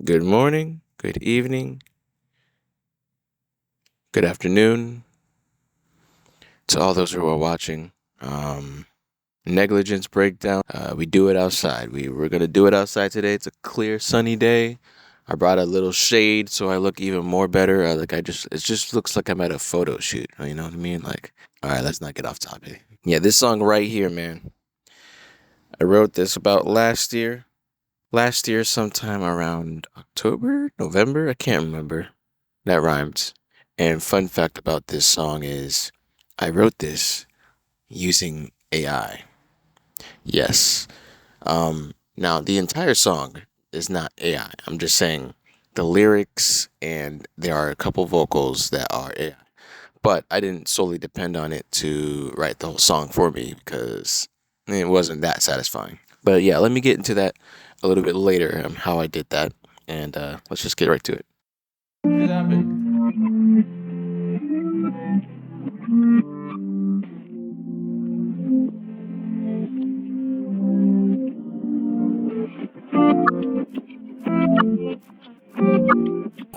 Good morning, good evening, good afternoon to all those who are watching. Negligence breakdown. We do it outside. We're gonna do it outside today. It's a clear, sunny day. I brought a little shade so I look even more better. It just looks like I'm at a photo shoot. You know what I mean? Like, all right, let's not get off topic. Yeah, this song right here, man. I wrote this about last year. Last year, sometime around October, November. I can't remember. That rhymes. And fun fact about this song is I wrote this using AI. Yes. Now the entire song is not AI. I'm just saying the lyrics and there are a couple vocals that are AI. But I didn't solely depend on it to write the whole song for me because it wasn't that satisfying. But yeah, let me get into that a little bit later, how I did that. And let's just get right to it. What happened?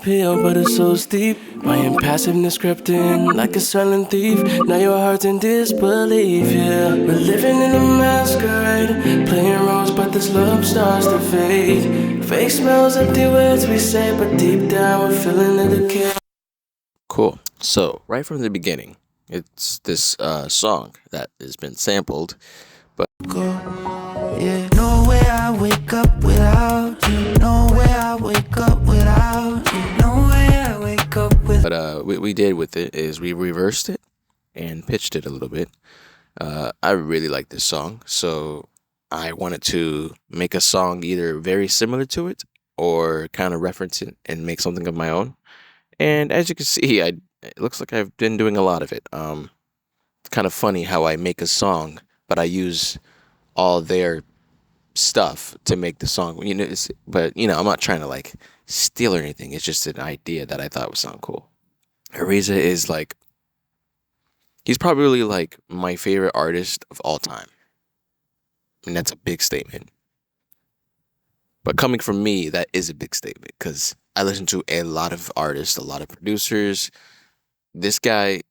Pale, but it's so steep. My impassiveness crept in like a silent thief. Now your heart's in disbelief, yeah. We're living in a masquerade, playing roles, but this love starts to fade. Fake smells, empty words we say, but deep down we're feeling the decay. Cool. So, right from the beginning, it's this song that has been sampled, but Yeah, no way I wake up without you. No way I wake up without you. No way I wake up without what we did with it is we reversed it and pitched it a little bit. I really like this song, so I wanted to make a song either very similar to it or kind of reference it and make something of my own. And as you can see, it looks like I've been doing a lot of it. It's kind of funny how I make a song, but I use all their stuff to make the song. But I'm not trying to like steal or anything. It's just an idea that I thought would sound cool. Ariza is like he's probably like my favorite artist of all time, and that's a big statement. But coming from me, that is a big statement because I listen to a lot of artists, a lot of producers. This guy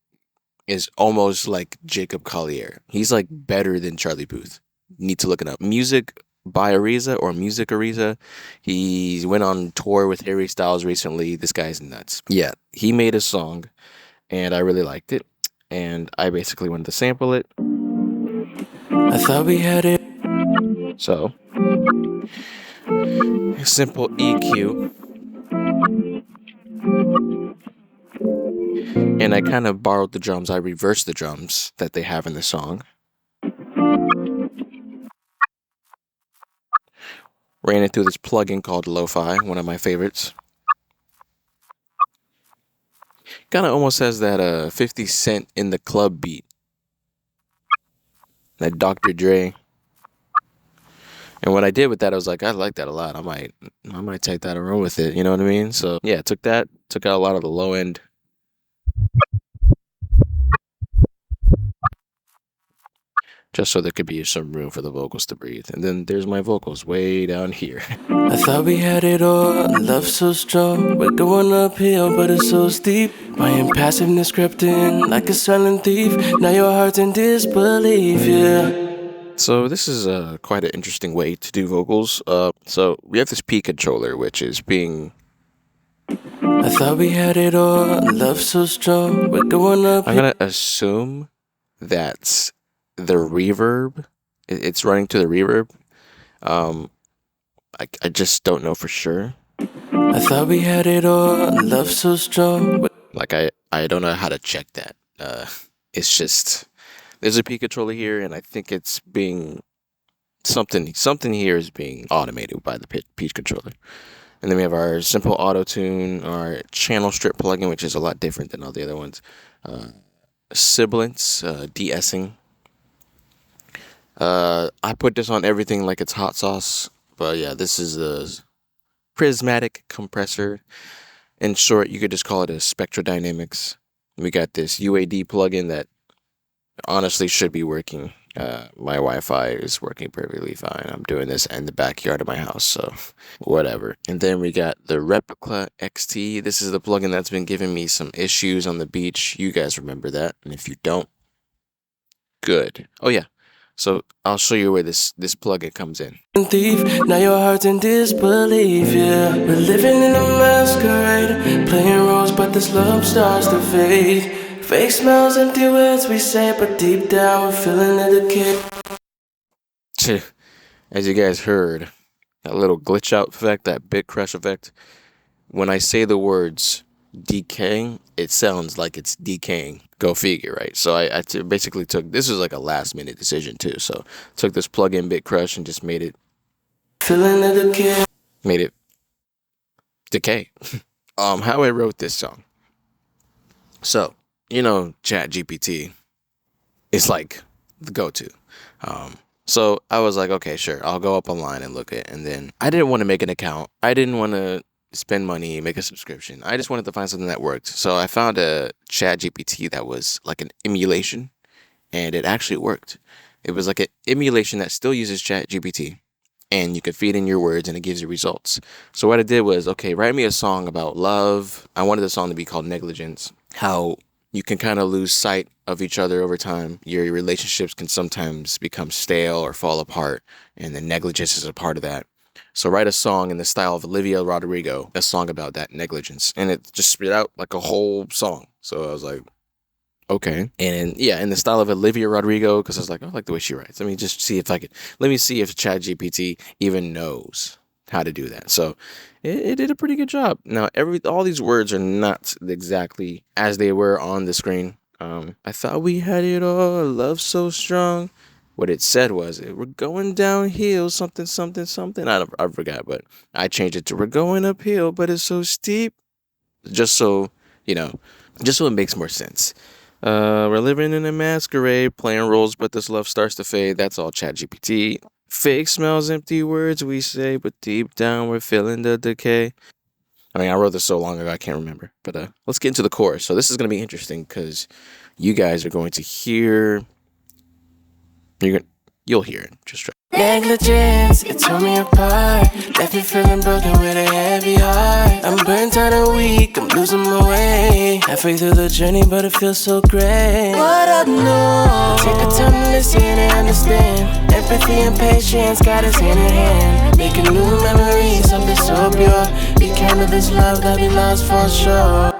is almost like Jacob Collier. He's like better than Charlie Puth. Need to look it up. Music by Ariza or Music Ariza. He went on tour with Harry Styles recently. This guy's nuts. Yeah, he made a song and I really liked it. And I basically wanted to sample it. I thought we had it. So, simple EQ. And I kind of borrowed the drums. I reversed the drums that they have in the song. Ran it through this plugin called Lo-Fi, one of my favorites. Kind of almost has that 50 Cent in the club beat. That Dr. Dre. And what I did with that, I was like, I like that a lot. I might take that and run with it. You know what I mean? So yeah, took out a lot of the low end, just so there could be some room for the vocals to breathe. And then there's my vocals way down here. I thought we had it all, love so strong. We're going uphill, but it's so steep. My impassiveness crept in like a silent thief. Now your heart's in disbelief, yeah. So this is quite an interesting way to do vocals. So we have this P controller, which is being. I thought we had it all, love so strong. We're going I'm uphill. gonna assume that's the reverb. It's running to the reverb. I just don't know for sure. I thought we had it all, love so strong. Like I don't know how to check that. It's just there's a P controller here, and I think it's being something here is being automated by the P controller. And then we have our simple auto tune, our channel strip plugin, which is a lot different than all the other ones. Sibilance, de-essing. I put this on everything like it's hot sauce. But yeah, this is a prismatic compressor. In short, you could just call it a Spectrodynamics. We got this UAD plugin that honestly should be working My Wi-Fi is working perfectly fine. I'm doing this in the backyard of my house, so whatever. And then we got the Replica XT. This is the plugin that's been giving me some issues on the beach. You guys remember that, and if you don't, good. Oh yeah. So I'll show you where this plugin comes in. Thief, now your heart's in disbelief, yeah. We're living in a masquerade, playing roles, but this love starts to fade. Fake smells, empty words we say, but deep down we're feeling the decay. As you guys heard, that little glitch out effect, that bit crush effect. When I say the words decaying, it sounds like it's decaying. Go figure, right? So basically took this was like a last minute decision too. So took this plug-in bit crush and just Feeling the decay. made it decay. How I wrote this song. So Chat GPT is like the go-to. So I was like, okay, sure, I'll go up online and look at it. And then I didn't want to make an account. I didn't want to spend money, make a subscription. I just wanted to find something that worked. So I found a Chat GPT that was like an emulation, and it actually worked. It was like an emulation that still uses Chat GPT, and you could feed in your words and it gives you results. So what I did was, okay, write me a song about love. I wanted the song to be called Negligence. How you can kind of lose sight of each other over time. Your relationships can sometimes become stale or fall apart, and the negligence is a part of that. So write a song in the style of Olivia Rodrigo, a song about that negligence, and it just spit out like a whole song. So I was like, okay, and yeah, in the style of Olivia Rodrigo, because I was like, I like the way she writes. Let me just see if I could. Let me see if ChatGPT even knows how to do that. So it did a pretty good job. Now all these words are not exactly as they were on the screen. I thought we had it all, love so strong. What it said was, we're going downhill, something, something, something. I forgot, but I changed it to, we're going uphill, but it's so steep. Just so, you know, just so it makes more sense. We're living in a masquerade, playing roles, but this love starts to fade. That's all ChatGPT. Fake smells, empty words we say, but deep down we're feeling the decay. I mean, I wrote this so long ago, I can't remember. But let's get into the chorus. So this is going to be interesting because you guys are going to hear. You'll hear it. Just try. Negligence, it tore me apart. Left me feeling broken with a heavy heart. I'm burnt out and weak, I'm losing my way. Halfway through the journey, but it feels so great. What up, no? Take the time to listen and understand. Empathy and patience got us hand in hand. Making new memories, something so pure. Be kind of this love that we lost for sure.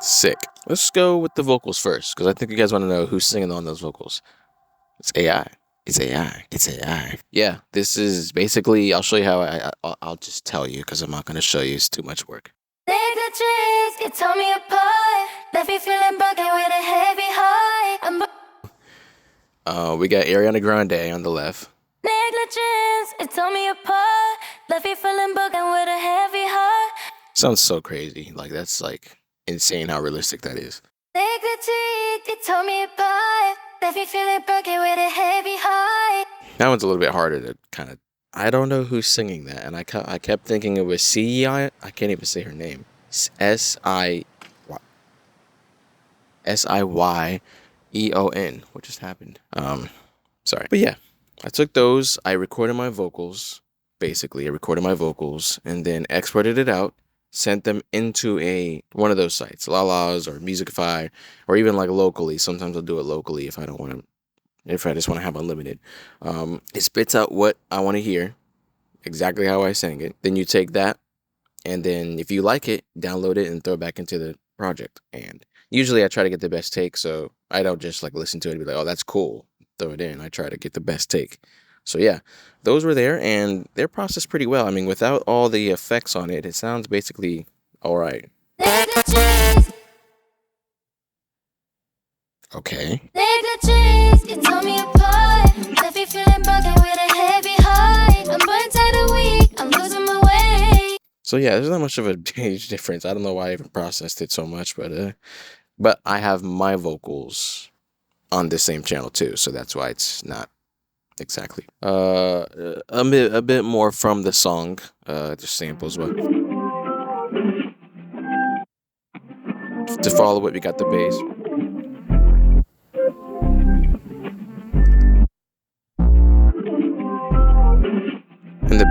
Sick. Let's go with the vocals first, because I think you guys want to know who's singing on those vocals. It's AI. It's AI. It's AI. Yeah, this is basically. I'll show you how. I'll just tell you because I'm not going to show you. It's too much work. Negligence, it tore me apart. Left me feeling broken with a heavy heart. We got Ariana Grande on the left. Negligence, it tore me apart. Left me feeling broken with a heavy heart. Sounds so crazy. Like that's like insane how realistic that is. Negligence, it tore me apart. Left me feeling broken with a heavy heart. That one's a little bit harder to kind of. I don't know who's singing that, and I kept thinking it was CEI. I can't even say her name. SIYEON. What just happened? Sorry, but yeah, I took those. I recorded my vocals. Basically, I recorded my vocals and then exported it out. Sent them into one of those sites, Lala's or Musicify, or even like locally. Sometimes I'll do it locally if I don't want to. If I just want to have unlimited, it spits out what I want to hear, exactly how I sang it. Then you take that, and then if you like it, download it and throw it back into the project. And usually I try to get the best take, so I don't just like listen to it and be like, oh, that's cool, throw it in. I try to get the best take. So yeah, those were there, and they're processed pretty well. I mean, without all the effects on it, it sounds basically all right. Okay. Negligence, it tore me apart. Left me feeling broken with a heavy heart. I'm burnt out and weak, I'm losing my way. So yeah, there's not much of a huge difference. I don't know why I even processed it so much, but I have my vocals on the same channel too, so that's why it's not exactly a bit more from the song, just samples. But to follow it, we got the bass.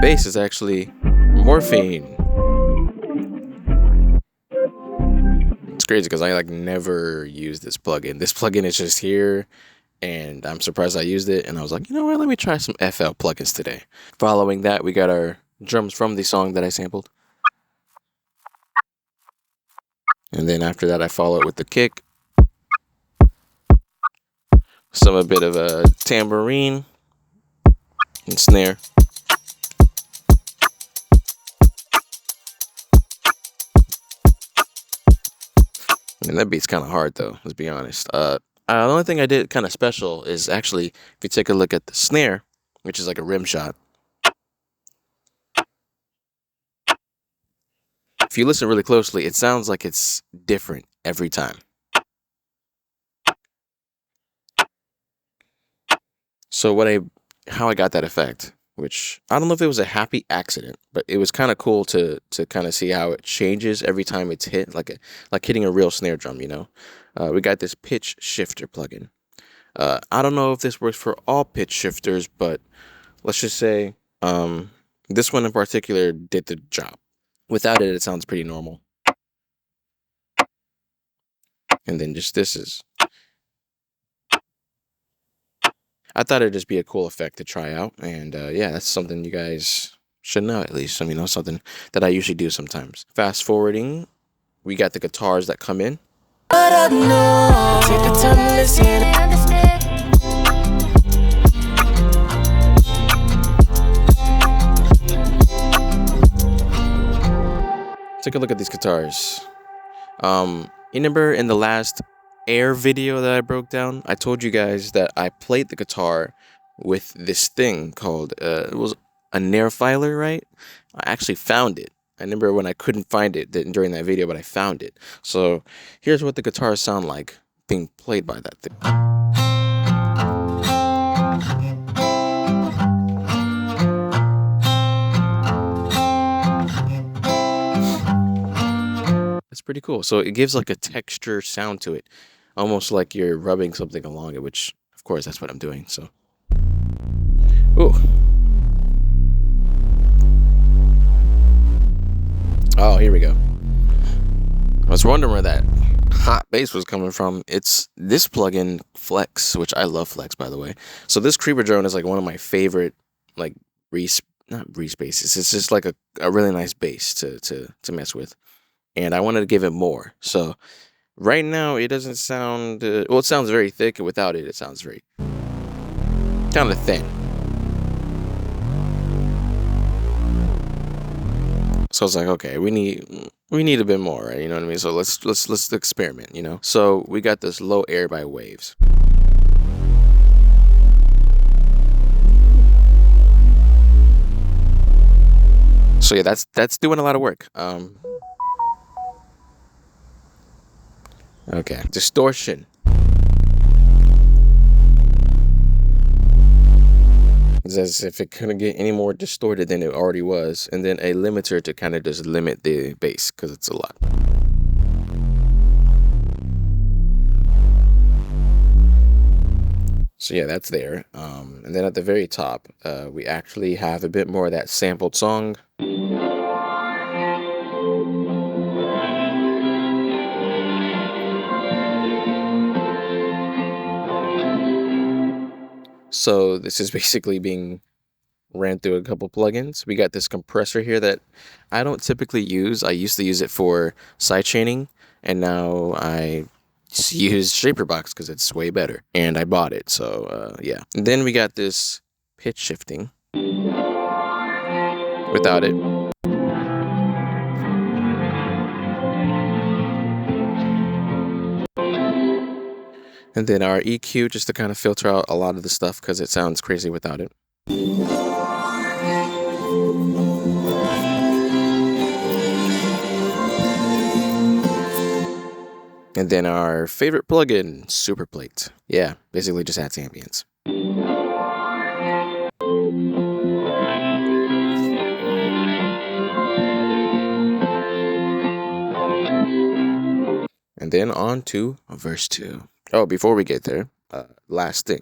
bass is actually morphine. It's crazy because I like never use this plugin. This plugin is just here, and I'm surprised I used it. And I was like, you know what? Let me try some FL plugins today. Following that, we got our drums from the song that I sampled, and then after that, I follow it with the kick, a bit of a tambourine and snare. And that beat's kind of hard though, let's be honest. The only thing I did kind of special is actually, if you take a look at the snare, which is like a rim shot, if you listen really closely, it sounds like it's different every time. So how I got that effect, which I don't know if it was a happy accident, but it was kind of cool to kind of see how it changes every time it's hit, like hitting a real snare drum, you know. We got this pitch shifter plugin. I don't know if this works for all pitch shifters, but let's just say this one in particular did the job. Without it, it sounds pretty normal. And then just this is. I thought it'd just be a cool effect to try out. And yeah, that's something you guys should know at least. I mean, that's something that I usually do sometimes. Fast forwarding, we got the guitars that come in. Take a look at these guitars. You remember in the last Air video that I broke down, I told you guys that I played the guitar with this thing called, it was a Nair filer, right? I actually found it. I remember when I couldn't find it during that video, but I found it. So here's what the guitars sound like being played by that thing. That's pretty cool. So it gives like a texture sound to it, almost like you're rubbing something along it, which of course that's what I'm doing. So, ooh. Oh, here we go. I was wondering where that hot bass was coming from. It's this plugin Flex, which I love Flex, by the way. So this creeper drone is like one of my favorite, like not Reese basses. It's just like a really nice bass to mess with. And I wanted to give it more. So right now it doesn't sound, well, it sounds very thick, and without it, it sounds very kind of thin. So I was like, okay, we need a bit more, right? You know what I mean? So let's experiment, you know? So we got this low air by waves. So yeah, that's doing a lot of work. Okay, distortion. It's as if it couldn't get any more distorted than it already was, and then a limiter to kind of just limit the bass because it's a lot. So yeah, that's there. And then at the very top, we actually have a bit more of that sampled song. So this is basically being ran through a couple plugins. We got this compressor here that I don't typically use. I used to use it for sidechaining, and now I use Shaperbox because it's way better. And I bought it, so yeah. And then we got this pitch shifting without it. And then our EQ just to kind of filter out a lot of the stuff because it sounds crazy without it. And then our favorite plugin, Super Plate. Yeah, basically just adds ambience. And then on to verse 2. Oh, before we get there, last thing.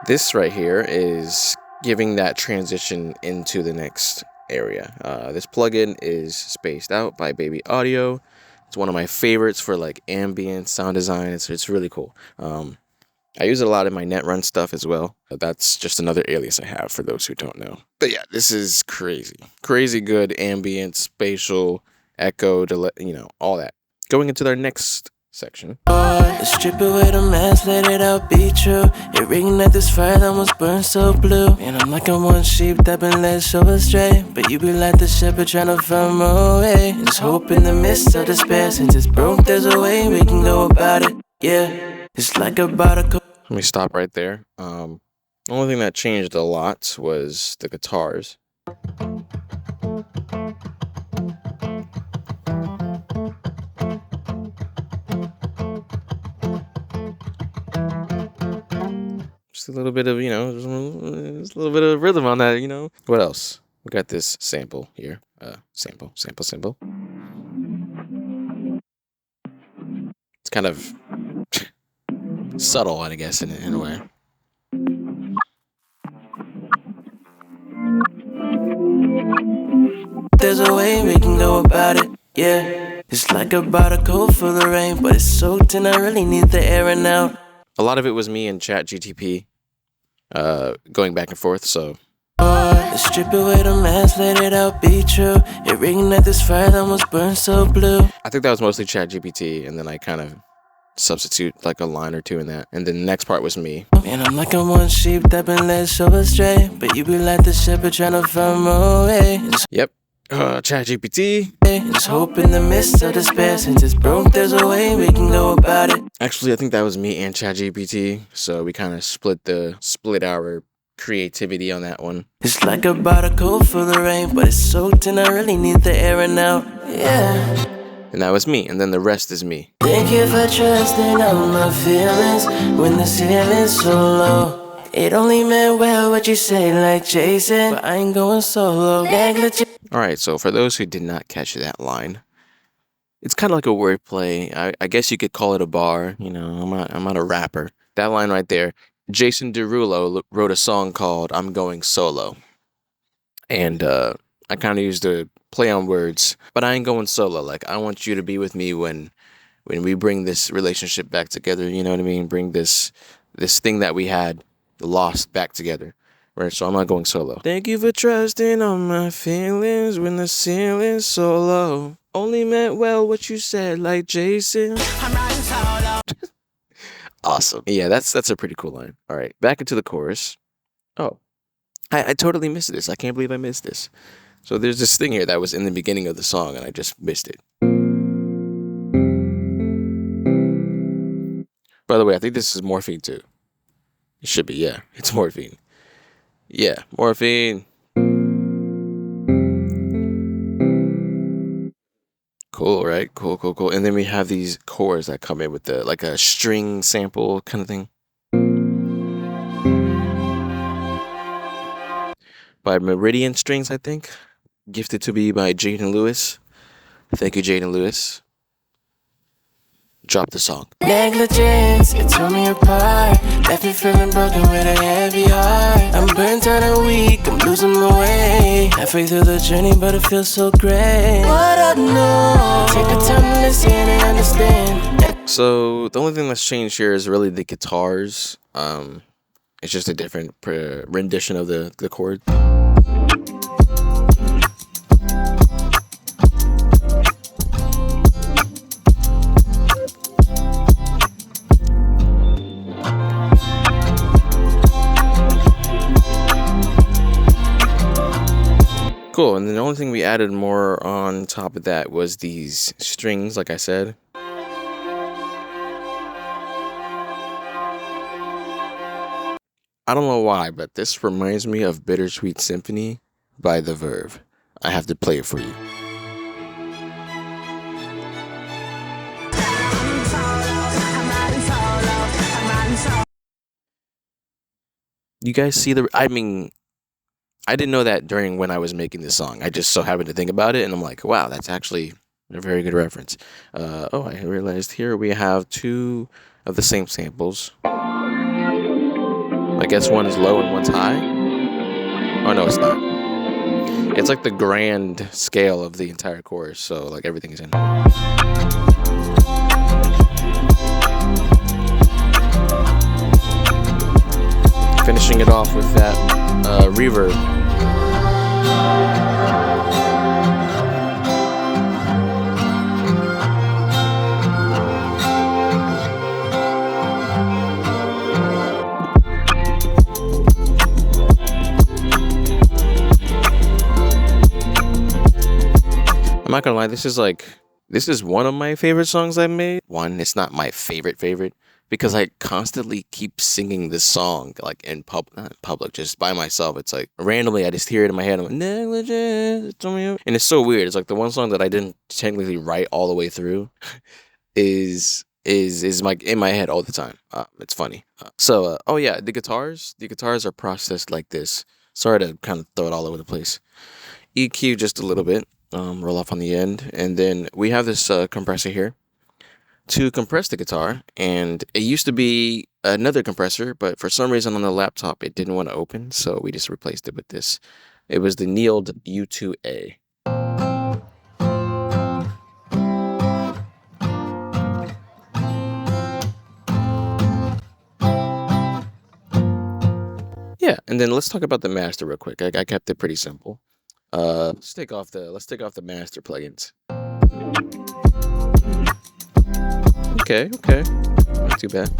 This right here is giving that transition into the next area. This plugin is Spaced Out by Baby Audio. It's one of my favorites for like ambient sound design. It's really cool. I use it a lot in my Netrun stuff as well. But that's just another alias I have for those who don't know. But yeah, this is crazy. Crazy good ambient, spatial, echo, all that. Going into our next section. Strip away the mask, let it out be true. It reignite this fire that was burned so blue. And I'm like a one sheep that been led so astray. But you be like the shepherd trying to find my way. There's hope in the midst of despair. Since it's broke, there's a way we can go about it. Yeah, it's like a bottle. Let me stop right there. The only thing that changed a lot was the guitars. Just a little bit of, just a little bit of rhythm on that. What else? We got this sample here. Sample. It's kind of subtle, I guess, in a way. There's a way we can go about it, yeah. It's like a bottle cold for the rain, but it's soaked and I really need the air and out. A lot of it was me and ChatGTP going back and forth, so. Strip away the mask, let it out be true. It reignite this fire that was burned so blue. I think that was mostly ChatGPT, and then I kind of substitute like a line or two in that. And then the next part was me. And I'm like a one sheep that been led so astray. But you be like the shepherd trying to find my way. Yep. ChatGPT. Just hope in the midst of despair. Since it's broke, there's a way we can go about it. Actually, I think that was me and ChatGPT. So we kind of split our creativity on that one. It's like a bottle cold for the rain, but it's soaked and I really need the air and out. Yeah. And that was me, and then the rest is me. Thank you for trusting all my feelings when the ceiling's so low. It only meant well what you say, like Jason, but I ain't going solo. Negligence. Alright, so for those who did not catch that line, it's kind of like a wordplay. I guess you could call it a bar. I'm not a rapper. That line right there, Jason Derulo wrote a song called I'm Going Solo. And I kind of used a play on words, but I ain't going solo. Like, I want you to be with me when we bring this relationship back together, you know what I mean? Bring this thing that we had lost back together. Right, so I'm not going solo. Thank you for trusting on my feelings when the ceiling's so low. Only meant well what you said, like Jason. I'm riding solo. Awesome. Yeah, that's a pretty cool line. All right, back into the chorus. Oh, I totally missed this. I can't believe I missed this. So there's this thing here that was in the beginning of the song, and I just missed it. By the way, I think this is Morphine too. It should be, yeah. It's Morphine. Yeah, Morphine. Cool, right? Cool. And then we have these chords that come in with like a string sample kind of thing. By Meridian Strings, I think. Gifted to me by Jaden Lewis. Thank you, Jaden Lewis. Drop the song. Negligence, it tore me apart. Left me feeling broken with a heavy heart. I'm burnt out and weak, I'm losing my way. Halfway through the journey, but it feels so great. What I know, take the time to listen and understand. So the only thing that's changed here is really the guitars. It's just a different rendition of the chord. Cool, and then the only thing we added more on top of that was these strings, like I said. I don't know why, but this reminds me of Bittersweet Symphony by The Verve. I have to play it for you. You guys see I didn't know that during when I was making this song. I just so happened to think about it, and I'm like, wow, that's actually a very good reference. I realized here we have two of the same samples. Like I guess one is low and one's high. Oh no, it's not. It's like the grand scale of the entire chorus, so like everything is in. Finishing it off with that reverb. I'm not gonna lie, this is one of my favorite songs I've made. One, it's not my favorite because I constantly keep singing this song like not in public, just by myself. It's like randomly I just hear it in my head. I'm like, negligence, and it's so weird. It's like the one song that I didn't technically write all the way through is like in my head all the time. It's funny. Oh yeah, the guitars are processed like this. Sorry to kind of throw it all over the place. EQ just a little bit. Roll off on the end, and then we have this compressor here to compress the guitar, and it used to be another compressor, but for some reason on the laptop it didn't want to open, so we just replaced it with this. It was the Neild U2A. Yeah, and then let's talk about the master real quick. I kept it pretty simple. Let's take off the master plugins. Okay, not too bad.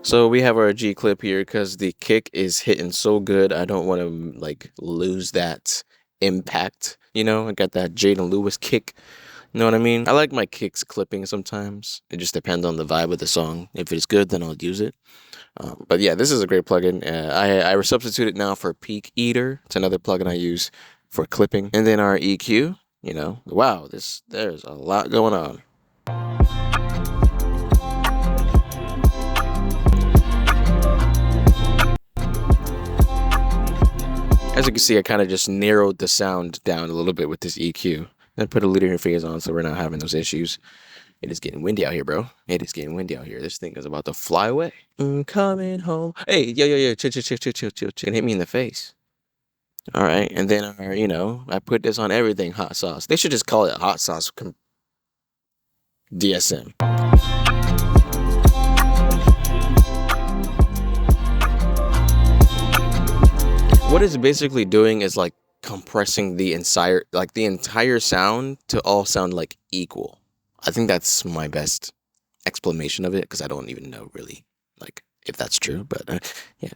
So we have our G clip here because the kick is hitting so good. I don't want to like lose that impact. You know, I got that Jaden Lewis kick. You know what I mean? I like my kicks clipping sometimes. It just depends on the vibe of the song. If it's good, then I'll use it. But yeah, this is a great plugin. I substitute it now for Peak Eater. It's another plugin I use for clipping. And then our EQ, you know, wow, there's a lot going on. As you can see, I kind of just narrowed the sound down a little bit with this EQ. And put a leader interface on so we're not having those issues. It is getting windy out here, bro. It is getting windy out here. This thing is about to fly away. Coming home. Hey, yo, chill. Hit me in the face. All right, and then I put this on everything. Hot sauce. They should just call it hot sauce DSM. What it's basically doing is like compressing the entire sound to all sound like equal. I think that's my best explanation of it because I don't even know really like if that's true, but yeah.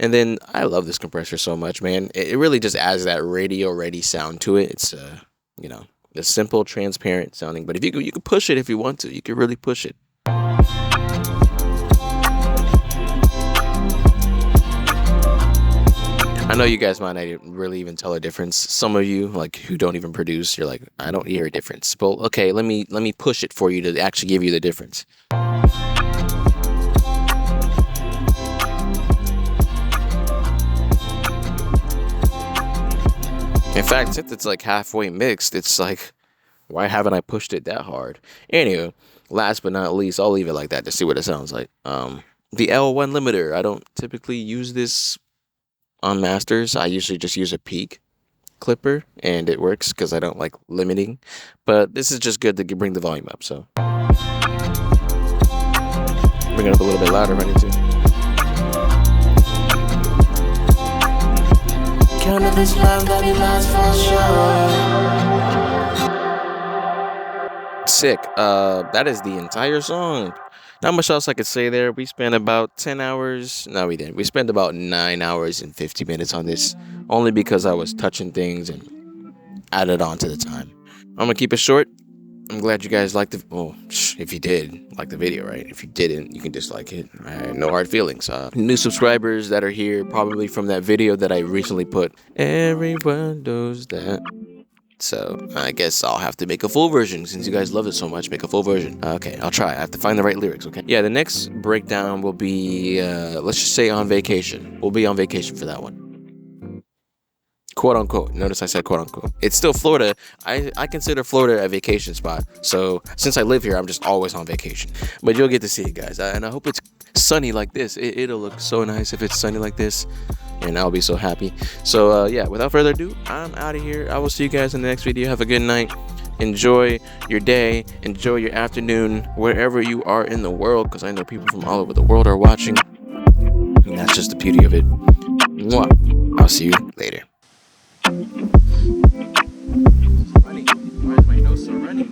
And then I love this compressor so much, man. It really just adds that radio ready sound to it. It's a simple, transparent sounding. But if you could push it if you want to. You could really push it. I know you guys might not really even tell a difference. Some of you, like who don't even produce, you're like, I don't hear a difference. But okay, let me push it for you to actually give you the difference. In fact, since it's like halfway mixed, it's like, why haven't I pushed it that hard? Anyway, last but not least, I'll leave it like that to see what it sounds like. The L1 limiter. I don't typically use this on masters. I usually just use a peak clipper and it works because I don't like limiting, but this is just good to bring the volume up, so bring it up a little bit louder if I need to. Count this love that it lasts for sure. Sick. That is the entire song. Not much else I could say there. We spent about 10 hours. No, we didn't. We spent about 9 hours and 50 minutes on this, only because I was touching things and added on to the time. I'm going to keep it short. I'm glad you guys liked it. Well, if you did like the video, right? If you didn't, you can dislike it. No hard feelings. New subscribers that are here, probably from that video that I recently put. Everyone knows that. So I guess I'll have to make a full version since you guys love it so much. Make a full version. Okay, I'll try. I have to find the right lyrics, okay? Yeah, the next breakdown will be, let's just say on vacation. We'll be on vacation for that one. quote unquote. Notice I said quote unquote. It's still Florida. I consider Florida a vacation spot. So since I live here, I'm just always on vacation. But you'll get to see it, guys. And I hope it's sunny like this. It'll look so nice if it's sunny like this. And I'll be so happy. So yeah, without further ado, I'm out of here. I will see you guys in the next video. Have a good night. Enjoy your day. Enjoy your afternoon, wherever you are in the world. Because I know people from all over the world are watching. And that's just the beauty of it. Mwah. I'll see you later. Why is my nose so runny?